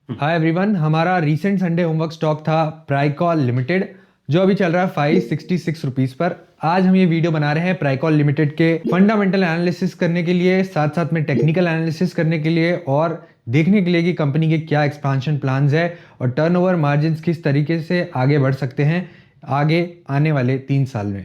Hi everyone, हमारा recent Sunday homework stock था प्राइकॉल limited, जो अभी चल रहा है 566 रुपीज पर। आज हम ये वीडियो बना रहे हैं प्राइकॉल लिमिटेड के फंडामेंटल एनालिसिस करने के लिए, साथ साथ में टेक्निकल एनालिसिस करने के लिए और देखने के लिए कि कंपनी के क्या एक्सपांशन प्लान्स है और टर्नओवर मार्जिन्स किस तरीके से आगे बढ़ सकते हैं आगे आने वाले 3 साल में।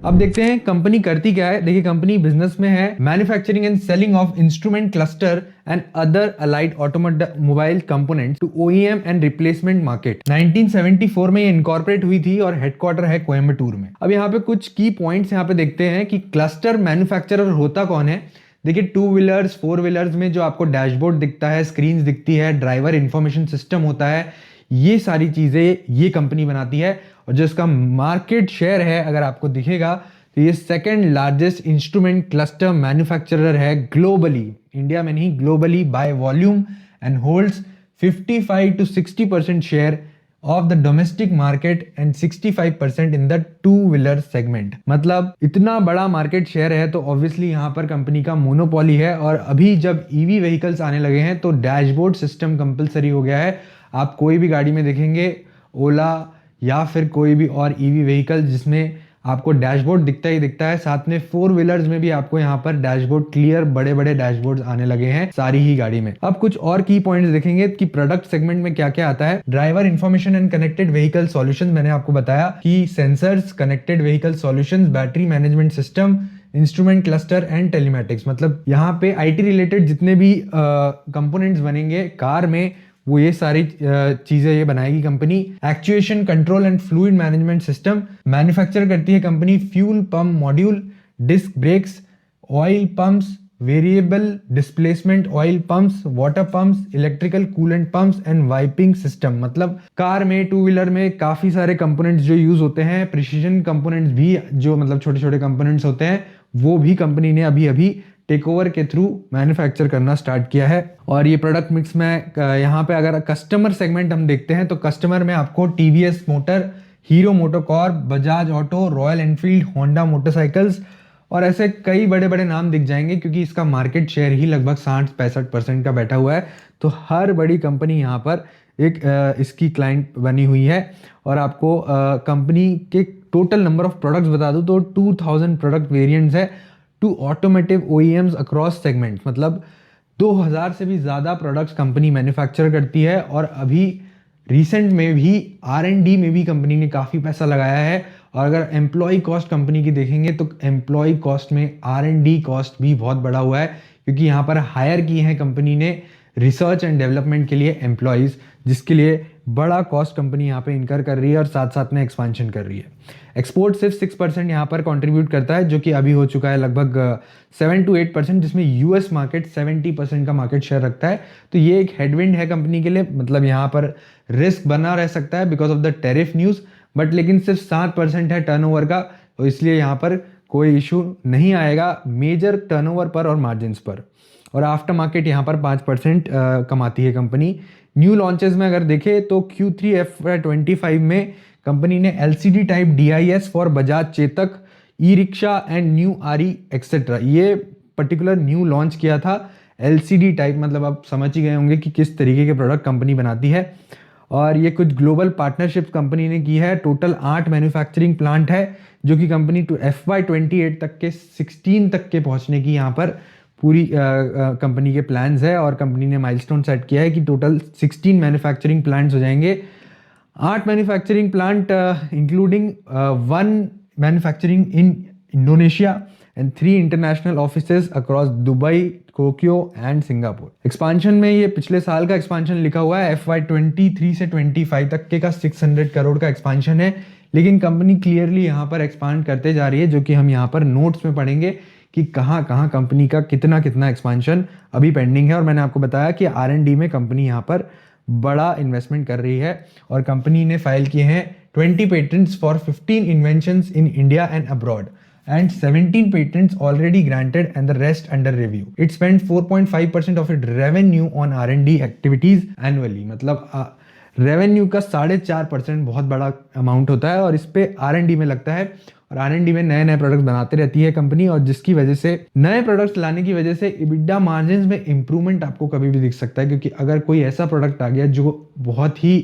अब देखते हैं कंपनी करती क्या है। देखिए, कंपनी बिजनेस में है manufacturing and selling of instrument cluster and other allied automobile component to OEM and replacement market. 1974 में ये इनकॉर्पोरेट हुई थी और हेडक्वार्टर है कोयम्बटूर में। अब यहाँ पे कुछ की पॉइंट्स यहाँ पे देखते हैं कि क्लस्टर मैन्युफैक्चरर होता कौन है। देखिए, 2 व्हीलर्स 4 व्हीलर्स में जो आपको डैशबोर्ड दिखता है, स्क्रीन दिखती है, ड्राइवर इंफॉर्मेशन सिस्टम होता है, ये सारी चीजें ये कंपनी बनाती है। और जो इसका मार्केट शेयर है, अगर आपको दिखेगा तो ये second largest instrument cluster manufacturer है ग्लोबली, इंडिया में नहीं globally by volume, and holds 55 to 60% share of the domestic market and 65% in the 2 wheeler segment. मतलब इतना बड़ा मार्केट शेयर है तो ऑब्वियसली यहाँ पर कंपनी का मोनोपोली है। और अभी जब ईवी व्हीकल्स आने लगे हैं तो डैशबोर्ड सिस्टम कंपलसरी हो गया है। आप कोई भी गाड़ी में देखेंगे, ओला या फिर कोई भी और ईवी व्हीकल, जिसमें आपको डैशबोर्ड दिखता ही दिखता है। साथ में 4 व्हीलर्स में भी आपको यहाँ पर डैशबोर्ड क्लियर बड़े बड़े डैशबोर्ड आने लगे हैं सारी ही गाड़ी में। अब कुछ और की पॉइंट्स देखेंगे कि प्रोडक्ट सेगमेंट में क्या क्या आता है। Driver information and connected vehicle solutions, मैंने आपको बताया कि sensors, connected vehicle solutions, battery management system, instrument cluster and telematics. मतलब यहाँ पे आईटी रिलेटेड जितने भी कंपोनेंट्स बनेंगे कार में, वो ये सारी चीजें ये बनाएगी company. Actuation control and fluid management system manufacture करती है company. Fuel pump module, disc brakes, oil pumps, variable displacement oil pumps, water pumps, electrical coolant pumps and wiping system. मतलब कार में, 2 व्हीलर में काफी सारे कंपोनेंट्स जो use होते हैं, प्रिसीजन कंपोनेंट्स भी, जो मतलब छोटे छोटे कंपोनेंट्स होते हैं, वो भी कंपनी ने अभी अभी टेक ओवर के थ्रू मैन्युफैक्चर करना स्टार्ट किया है। और ये प्रोडक्ट मिक्स में यहाँ पे अगर कस्टमर सेगमेंट हम देखते हैं तो कस्टमर में आपको TVS motor, hero MotoCorp, Bajaj auto, royal Enfield, Honda motorcycles और ऐसे कई बड़े बड़े नाम दिख जाएंगे, क्योंकि इसका मार्केट शेयर ही लगभग 60-65% का बैठा हुआ है। तो हर बड़ी कंपनी यहाँ पर एक इसकी क्लाइंट बनी हुई है। और आपको कंपनी के टोटल नंबर ऑफ प्रोडक्ट्स बता दूं तो 2000 प्रोडक्ट वेरिएंट्स है to automotive OEMs across segment. मतलब 2000 से भी ज़्यादा प्रोडक्ट्स कंपनी मैन्युफैक्चर करती है। और अभी रिसेंट में भी R&D में भी कंपनी ने काफ़ी पैसा लगाया है। और अगर एम्प्लॉय कॉस्ट कंपनी की देखेंगे तो एम्प्लॉय कॉस्ट में R&D कॉस्ट भी बहुत बढ़ा हुआ है, क्योंकि यहाँ पर हायर की है कंपनी ने रिसर्च एंड डेवलपमेंट के लिए एम्प्लॉयज़, जिसके लिए बड़ा कॉस्ट कंपनी यहाँ पे इनकर कर रही है और साथ साथ में एक्सपेंशन कर रही है। एक्सपोर्ट सिर्फ 6% यहाँ पर कंट्रीब्यूट करता है, जो कि अभी हो चुका है लगभग 7 to 8%, जिसमें यूएस मार्केट 70% का मार्केट शेयर रखता है। तो ये एक हेडविंड है कंपनी के लिए। मतलब यहाँ पर रिस्क बना रह सकता है because of the tariff news, but लेकिन सिर्फ 7% है टर्नओवर का, तो इसलिए यहाँ पर कोई इशू नहीं आएगा मेजर टर्नओवर पर और मार्जिन्स पर। और आफ्टर मार्केट यहाँ पर 5% कमाती है कंपनी। न्यू लॉन्चेस में अगर देखें तो Q3 FY25 में कंपनी ने LCD type DIS for Bajaj Chetak, e rickshaw and new RE etcetera, ये पर्टिकुलर न्यू लॉन्च किया था। LCD टाइप मतलब आप समझ ही गए होंगे कि किस तरीके के प्रोडक्ट कंपनी बनाती है। और ये कुछ ग्लोबल पार्टनरशिप कंपनी ने की है। टोटल 8 मैन्युफैक्चरिंग प्लांट है, जो कि कंपनी टू FY28 तक के 16 तक के पहुंचने की यहाँ पर पूरी कंपनी के प्लान्स है। और कंपनी ने माइलस्टोन सेट किया है कि टोटल 16 मैन्युफैक्चरिंग प्लांट्स हो जाएंगे। 8 manufacturing plant including 1 manufacturing in Indonesia and 3 international offices across Dubai, Tokyo and Singapore. Expansion में ये पिछले साल का एक्सपांशन लिखा हुआ है, FY23 से 25 तक के का 600 करोड़ का एक्सपांशन है। लेकिन कंपनी क्लियरली यहाँ पर एक्सपांड करते जा रही है, जो कि हम यहाँ पर नोट्स में पढ़ेंगे कि कहाँ कहाँ कंपनी का कितना कितना एक्सपांशन अभी पेंडिंग है। और मैंने आपको बताया कि R&D में कंपनी यहाँ पर बड़ा इन्वेस्टमेंट कर रही है। और कंपनी ने फाइल किए हैं 20 patents for 15 inventions in India and abroad and 17 patents already granted and the rest under review. It spent 4.5% of its revenue on R&D activities annually. मतलब रेवेन्यू का 4.5% बहुत बड़ा अमाउंट होता है और इस पे R&D में लगता है। और R&D में नए नए प्रोडक्ट्स बनाते रहती है कंपनी, और जिसकी वजह से नए प्रोडक्ट्स लाने की वजह से EBITDA मार्जिन में इंप्रूवमेंट आपको कभी भी दिख सकता है, क्योंकि अगर कोई ऐसा प्रोडक्ट आ गया जो बहुत ही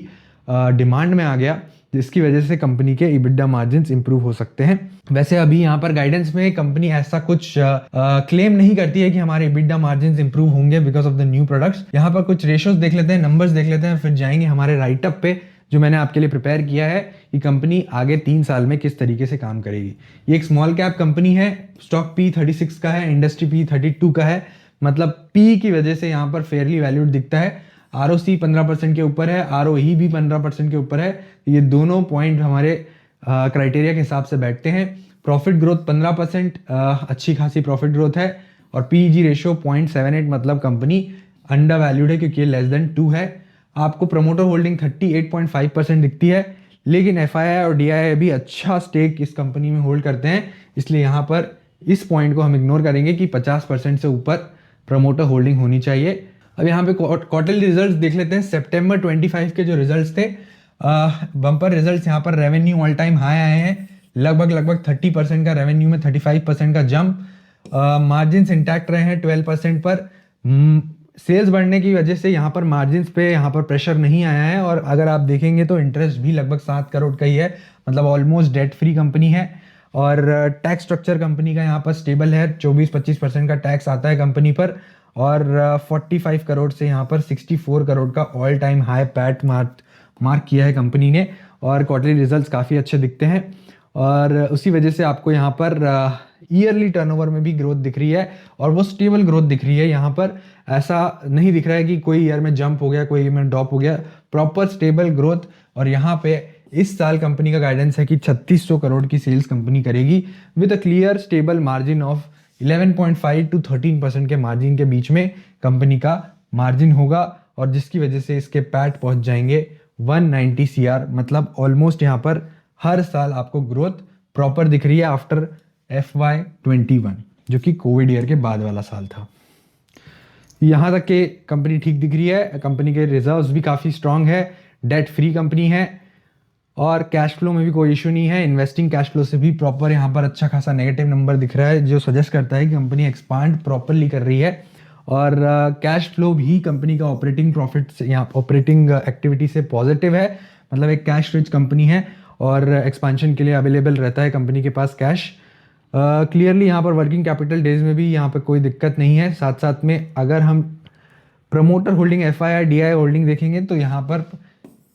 डिमांड में आ गया, जिसकी वजह से कंपनी के EBITDA मार्जिन्स इंप्रूव हो सकते हैं। वैसे अभी यहाँ पर गाइडेंस में कंपनी ऐसा कुछ क्लेम नहीं करती है कि हमारे EBITDA मार्जिन्स इंप्रूव होंगे because of the new products. यहाँ पर कुछ रेशियोज देख लेते हैं, नंबर्स देख लेते हैं, फिर जाएंगे हमारे राइटअप पे जो मैंने आपके लिए प्रिपेयर किया है कि कंपनी आगे 3 साल में किस तरीके से काम करेगी। ये एक स्मॉल कैप कंपनी है, स्टॉक P36 का है, इंडस्ट्री P32 का है, मतलब P की वजह से यहाँ पर फेयरली वैल्यूड दिखता है। ROC 15% के ऊपर है, ROE भी 15% के ऊपर है। ये दोनों पॉइंट हमारे क्राइटेरिया के हिसाब से बैठते हैं। प्रॉफिट ग्रोथ 15%, अच्छी खासी प्रॉफिट ग्रोथ है, और PEG रेशियो 0.78, मतलब कंपनी अंडर वैल्यूड है क्योंकि ये लेस देन 2 है। आपको प्रमोटर होल्डिंग 38.5% दिखती है, लेकिन FII और DII भी अच्छा स्टेक इस कंपनी में होल्ड करते हैं, इसलिए यहाँ पर इस पॉइंट को हम इग्नोर करेंगे कि 50% से ऊपर प्रमोटर होल्डिंग होनी चाहिए। अब यहाँ पे क्वार्टरली रिजल्ट्स देख लेते हैं। सितंबर 25 के जो रिजल्ट्स थे, बम्पर रिजल्ट्स, यहाँ पर रेवेन्यू ऑल टाइम हाई आए हैं, लगभग 30% का रेवेन्यू में 35% का जंप, मार्जिन्स इंटैक्ट रहे हैं 12% पर। सेल्स बढ़ने की वजह से यहाँ पर मार्जिन्स पे यहाँ पर प्रेशर नहीं आया है, और अगर आप देखेंगे तो इंटरेस्ट भी लगभग 7 करोड़ का ही है, मतलब ऑलमोस्ट डेट फ्री कंपनी है। और टैक्स स्ट्रक्चर कंपनी का यहाँ पर स्टेबल है, 24-25% का टैक्स आता है कंपनी पर, और 45 करोड़ से यहाँ पर 64 करोड़ का all time high PAT mark किया है कंपनी ने, और क्वार्टरली रिजल्ट्स काफ़ी अच्छे दिखते हैं, और उसी वजह से आपको यहाँ पर ईयरली टर्नओवर में भी ग्रोथ दिख रही है, और वो स्टेबल ग्रोथ दिख रही है। यहाँ पर ऐसा नहीं दिख रहा है कि कोई ईयर में जंप हो गया, कोई ईयर में ड्रॉप हो गया, प्रॉपर स्टेबल ग्रोथ। और यहाँ पे इस साल कंपनी का गाइडेंस है कि 3600 करोड़ की सेल्स कंपनी करेगी, with a clear stable margin of 11.5 to 13% के मार्जिन के बीच में कंपनी का मार्जिन होगा, और जिसकी वजह से इसके पैट पहुंच जाएंगे 190 CR, मतलब ऑलमोस्ट यहाँ पर हर साल आपको ग्रोथ प्रॉपर दिख रही है आफ्टर FY21, जो कि कोविड ईयर के बाद वाला साल था। यहाँ तक के कंपनी ठीक दिख रही है, कंपनी के रिजर्व्स भी काफ़ी स्ट्रांग है, डेट फ्री कंपनी है, और कैश फ्लो में भी कोई इशू नहीं है। इन्वेस्टिंग कैश फ्लो से भी प्रॉपर यहाँ पर अच्छा खासा नेगेटिव नंबर दिख रहा है, जो सजेस्ट करता है कि कंपनी एक्सपांड प्रॉपरली कर रही है, और कैश फ्लो भी कंपनी का ऑपरेटिंग प्रॉफिट से, यहाँ ऑपरेटिंग एक्टिविटी से पॉजिटिव है, मतलब एक कैश रिच कंपनी है, और एक्सपांशन के लिए अवेलेबल रहता है कंपनी के पास कैश। क्लियरली यहाँ पर वर्किंग कैपिटल डेज में भी यहाँ पर कोई दिक्कत नहीं है। साथ साथ में अगर हम promoter holding, FII, DII holding देखेंगे तो यहाँ पर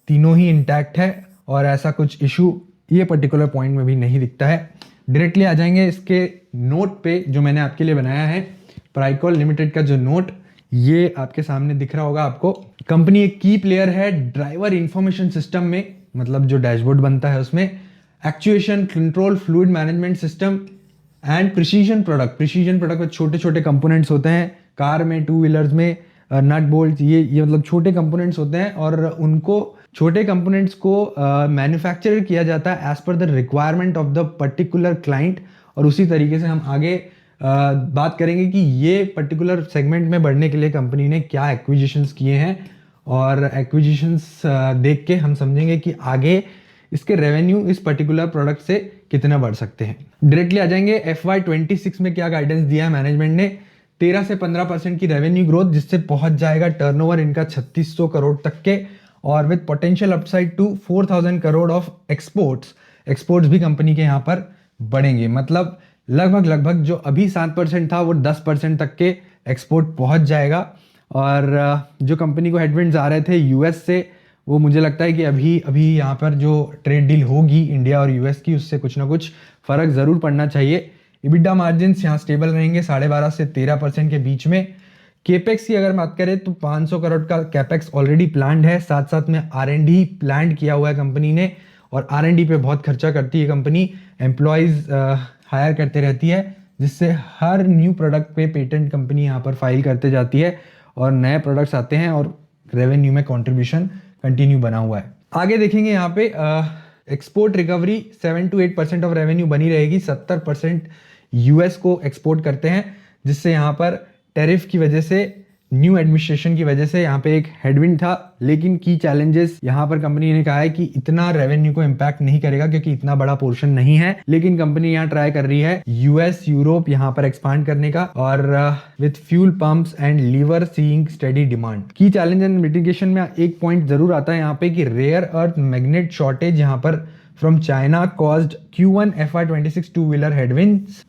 तीनों ही इंटैक्ट है, और ऐसा कुछ इशू ये पर्टिकुलर पॉइंट में भी नहीं दिखता है। डायरेक्टली आ जाएंगे इसके नोट पे जो मैंने आपके लिए बनाया है, प्राइकॉल लिमिटेड का जो नोट, ये आपके सामने दिख रहा होगा आपको। कंपनी एक की प्लेयर है ड्राइवर इंफॉर्मेशन सिस्टम में, मतलब जो डैशबोर्ड बनता है उसमें, actuation, control, fluid management system and precision product में छोटे छोटे कंपोनेंट्स होते हैं, कार में, 2 व्हीलर्स में, नट बोल्ट, ये मतलब छोटे कंपोनेंट्स होते हैं, और उनको छोटे कंपोनेंट्स को मैन्युफैक्चर किया जाता है as per the requirement of the particular client. और उसी तरीके से हम आगे बात करेंगे कि ये पर्टिकुलर सेगमेंट में बढ़ने के लिए कंपनी ने क्या एक्विजिशंस किए हैं, और एक्विजिशंस देख के हम समझेंगे कि आगे इसके रेवेन्यू इस पर्टिकुलर प्रोडक्ट से कितना बढ़ सकते हैं। डायरेक्टली आ जाएंगे FY26 में क्या गाइडेंस दिया है मैनेजमेंट ने, 13 से 15% की रेवेन्यू ग्रोथ, जिससे पहुंच जाएगा टर्नओवर इनका 3600 करोड़ तक के, और with potential upside to 4000 crore of exports भी कंपनी के यहाँ पर बढ़ेंगे, मतलब लगभग जो अभी 7% था वो 10% तक के एक्सपोर्ट पहुंच जाएगा। और जो कंपनी को हेडविंड्स आ रहे थे US से, वो मुझे लगता है कि अभी यहाँ पर जो ट्रेड डील होगी इंडिया और US की, उससे कुछ ना कुछ फ़र्क ज़रूर पड़ना चाहिए। EBITDA मार्जिन्स यहाँ स्टेबल रहेंगे 12.5 से 13% के बीच में। केपेक्स की अगर बात करें तो 500 करोड़ का कैपेक्स ऑलरेडी प्लान्ड है, साथ साथ में R&D प्लान किया हुआ है कंपनी ने, और R&D पे बहुत खर्चा करती है कंपनी, एम्प्लॉयज़ हायर करते रहती है, जिससे हर न्यू प्रोडक्ट पे पेटेंट कंपनी यहाँ पर फाइल करते जाती है, और नए प्रोडक्ट्स आते हैं, और रेवेन्यू में कंट्रीब्यूशन कंटिन्यू बना हुआ है। आगे देखेंगे यहाँ पे export recovery 7 to 8% of revenue बनी रहेगी, 70% US को एक्सपोर्ट करते हैं, जिससे यहाँ पर टैरिफ की वजह से न्यू एडमिनिस्ट्रेशन की वजह से यहाँ पे एक हेडविंड था, लेकिन की चैलेंजेस यहाँ पर कंपनी ने कहा है कि इतना रेवेन्यू को इम्पैक्ट नहीं करेगा क्योंकि इतना बड़ा पोर्शन नहीं है, लेकिन कंपनी यहाँ ट्राई कर रही है यूएस यूरोप यहाँ पर एक्सपांड करने का और with fuel pumps and lever seeing steady demand. Key challenge and mitigation में एक पॉइंट जरूर आता है यहाँ पे कि रेयर अर्थ मैग्नेट शॉर्टेज यहाँ पर from China caused Q1 FY26 two wheeler headwinds,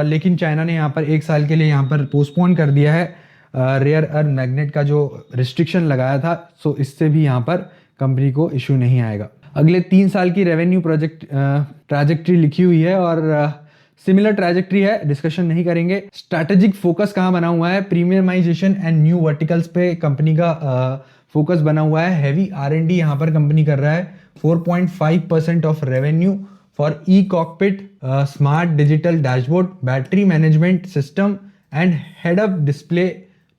लेकिन चाइना ने यहाँ पर एक साल के लिए यहाँ पर पोस्टपोन कर दिया है रेयर अर्थ मैग्नेट का जो रिस्ट्रिक्शन लगाया था। सो इससे भी यहाँ पर कंपनी को इशू नहीं आएगा। अगले 3 साल की रेवेन्यू प्रोजेक्ट ट्रैजेक्टरी लिखी हुई है और सिमिलर ट्रैजेक्टरी है, डिस्कशन नहीं करेंगे। स्ट्रैटेजिक फोकस कहाँ बना हुआ है, प्रीमियमाइजेशन एंड न्यू वर्टिकल्स पे कंपनी का फोकस बना हुआ है। हैवी R&D यहाँ पर कंपनी कर रहा है। 4.5% of revenue for E cockpit, smart digital dashboard, battery management system and head up display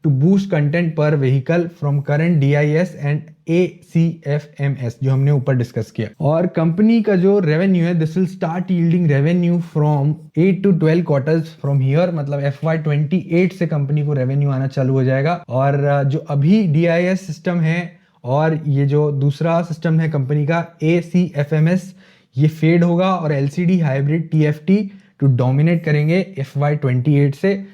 to boost content per vehicle from current DIS and ACFMS जो हमने ऊपर डिस्कस किया। और कंपनी का जो रेवेन्यू है this will start yielding revenue from 8 to 12 quarters from here, मतलब FY28 से कंपनी को रेवेन्यू आना चालू हो जाएगा। और जो अभी DIS सिस्टम है और ये जो दूसरा सिस्टम है कंपनी का ACFMS, ये फेड होगा और LCD hybrid TFT to dominate करेंगे FY28 से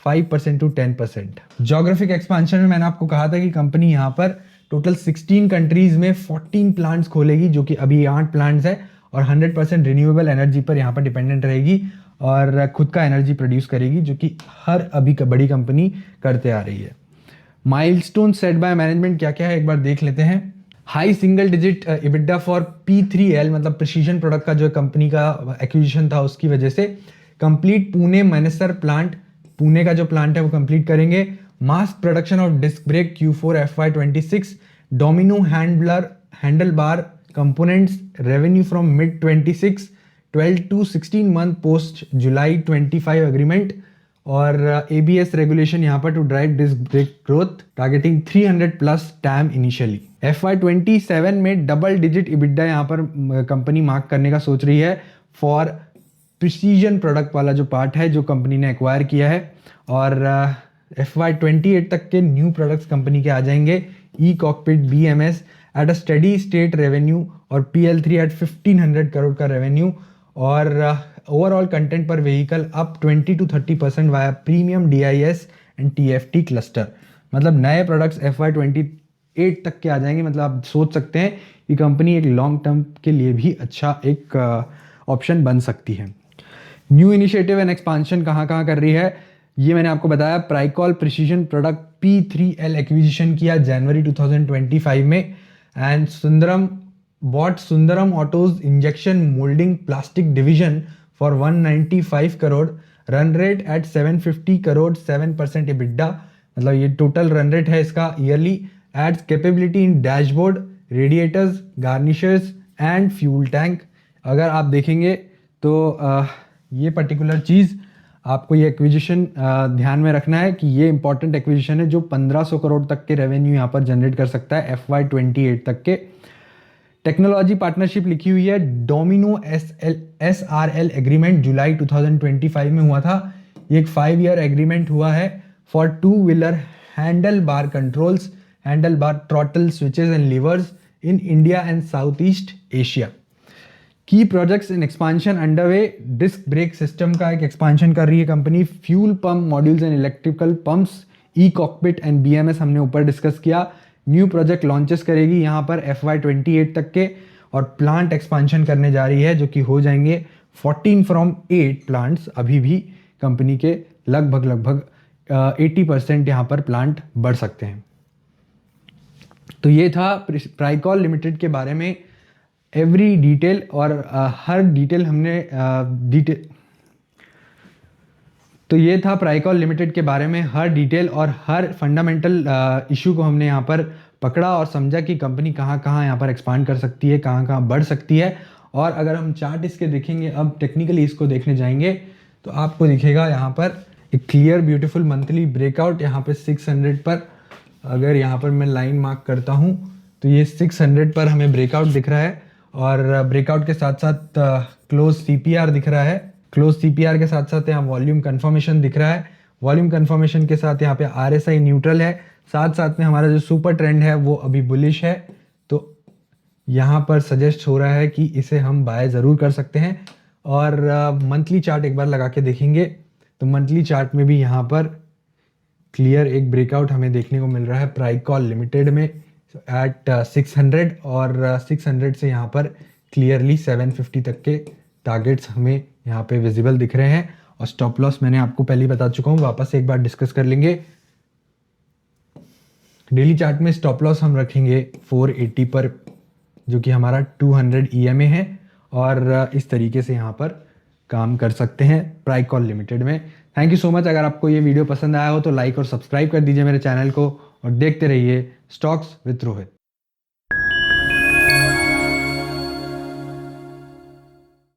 5% to 10%। जोग्राफिक एक्सपांशन में मैंने आपको कहा था कि कंपनी यहाँ पर टोटल 16 कंट्रीज में 14 प्लांट्स खोलेगी, जो कि अभी 8 प्लांट्स है और 100% रिन्यूएबल एनर्जी पर यहाँ पर डिपेंडेंट रहेगी और खुद का एनर्जी प्रोड्यूस करेगी, जो कि हर अभी बड़ी कंपनी करते आ रही है। माइलस्टोन सेट बाय मैनेजमेंट क्या क्या है एक बार देख लेते हैं। High single digit EBITDA for P3L, मतलब प्रिसीजन प्रोडक्ट का जो कंपनी का एक्विजिशन था उसकी वजह से। कंप्लीट पुणे मैनेसर प्लांट, पुणे का जो प्लांट है वो कंप्लीट करेंगे। Mass production of disc brake Q4 FY26, domino handle bar components, revenue from mid 26, 12 to 16 month post July 25 agreement और ABS रेगुलेशन यहाँ पर to drive disc brake growth, targeting 300+ TAM initially. FY27 में double digit EBITDA यहाँ पर company mark करने का सोच रही है फॉर प्रिसीजन प्रोडक्ट वाला जो पार्ट है जो कंपनी ने एक्वायर किया है। और FY28 तक के न्यू प्रोडक्ट्स कंपनी के आ जाएंगे। E cockpit BMS at a steady state revenue और PL3 एट 1500 करोड़ का रेवेन्यू और overall content per vehicle up 20 to 30% via premium DIS and TFT cluster. मतलब नए प्रोडक्ट्स FY28 तक के आ जाएंगे। मतलब आप सोच सकते हैं कि कंपनी एक लॉन्ग टर्म के लिए भी अच्छा एक ऑप्शन बन सकती है। न्यू इनिशिएटिव एंड एक्सपांशन कहाँ कहाँ कर रही है ये मैंने आपको बताया। प्राइकॉल प्रिसीजन प्रोडक्ट P3L एक्विजिशन किया जनवरी 2025 में and Sundaram autos injection moulding plastic division for 195 crore, run rate at 750 crore, 7% EBITDA, मतलब ये टोटल रन रेट है इसका yearly. Adds capability in dashboard, radiators, garnishers and fuel tank. अगर आप देखेंगे तो ये पर्टिकुलर चीज़ आपको ये एक्विजिशन ध्यान में रखना है कि ये इंपॉर्टेंट एक्विजिशन है जो 1500 करोड़ तक के रेवेन्यू यहाँ पर जनरेट कर सकता है FY28 तक के। टेक्नोलॉजी पार्टनरशिप लिखी हुई है। डोमिनो SRL एग्रीमेंट जुलाई 2025 में हुआ था। ये एक 5 ईयर एग्रीमेंट हुआ है for 2 wheeler handle bar controls, handle bar throttle switches and levers in India and south east Asia. की projects in expansion underway, disc brake system का एक एक्सपांशन कर रही है company. Fuel pump modules and electrical pumps, e cockpit and BMS हमने ऊपर discuss किया। New project launches करेगी यहाँ पर FY28 तक के और प्लांट एक्सपांशन करने जा रही है जो कि हो जाएंगे 14 from 8 प्लांट्स। अभी भी कंपनी के लगभग 80% यहाँ पर प्लांट बढ़ सकते हैं। तो ये था प्राइकॉल लिमिटेड के बारे में एवरी डिटेल और हर डिटेल हमने तो ये था प्राइकॉल लिमिटेड के बारे में हर डिटेल और हर फंडामेंटल इशू को हमने यहाँ पर पकड़ा और समझा कि कंपनी कहाँ कहाँ यहाँ पर एक्सपांड कर सकती है, कहाँ कहाँ बढ़ सकती है। और अगर हम चार्ट इसके देखेंगे, अब टेक्निकली इसको देखने जाएंगे तो आपको दिखेगा यहाँ पर एक क्लियर ब्यूटीफुल मंथली ब्रेकआउट यहाँ पे 600 पर। अगर यहाँ पर मैं लाइन मार्क करता हूँ तो ये 600 पर हमें ब्रेकआउट दिख रहा है और ब्रेकआउट के साथ साथ क्लोज CPR दिख रहा है। क्लोज CPR के साथ साथ यहाँ वॉल्यूम कंफर्मेशन दिख रहा है वॉल्यूम कंफर्मेशन के साथ यहाँ पे RSI न्यूट्रल है, साथ साथ में हमारा जो सुपर ट्रेंड है वो अभी बुलिश है। तो यहाँ पर सजेस्ट हो रहा है कि इसे हम बाय ज़रूर कर सकते हैं। और मंथली चार्ट एक बार लगा के देखेंगे तो मंथली चार्ट में भी यहाँ पर क्लियर एक ब्रेकआउट हमें देखने को मिल रहा है प्राइकॉल लिमिटेड में एट 600, और 600 से यहाँ पर क्लियरली 750 तक के टारगेट्स हमें यहाँ पे विजिबल दिख रहे हैं। और स्टॉप लॉस मैंने आपको पहले ही बता चुका हूँ, वापस से एक बार डिस्कस कर लेंगे। डेली चार्ट में स्टॉप लॉस हम रखेंगे 480 पर, जो कि हमारा 200 EMA है, और इस तरीके से यहाँ पर काम कर सकते हैं प्राइकॉल लिमिटेड में। Thank you so much. अगर आपको ये वीडियो पसंद आया हो तो लाइक और सब्सक्राइब कर दीजिए मेरे चैनल को, और देखते रहिए स्टॉक्स विद रोहित।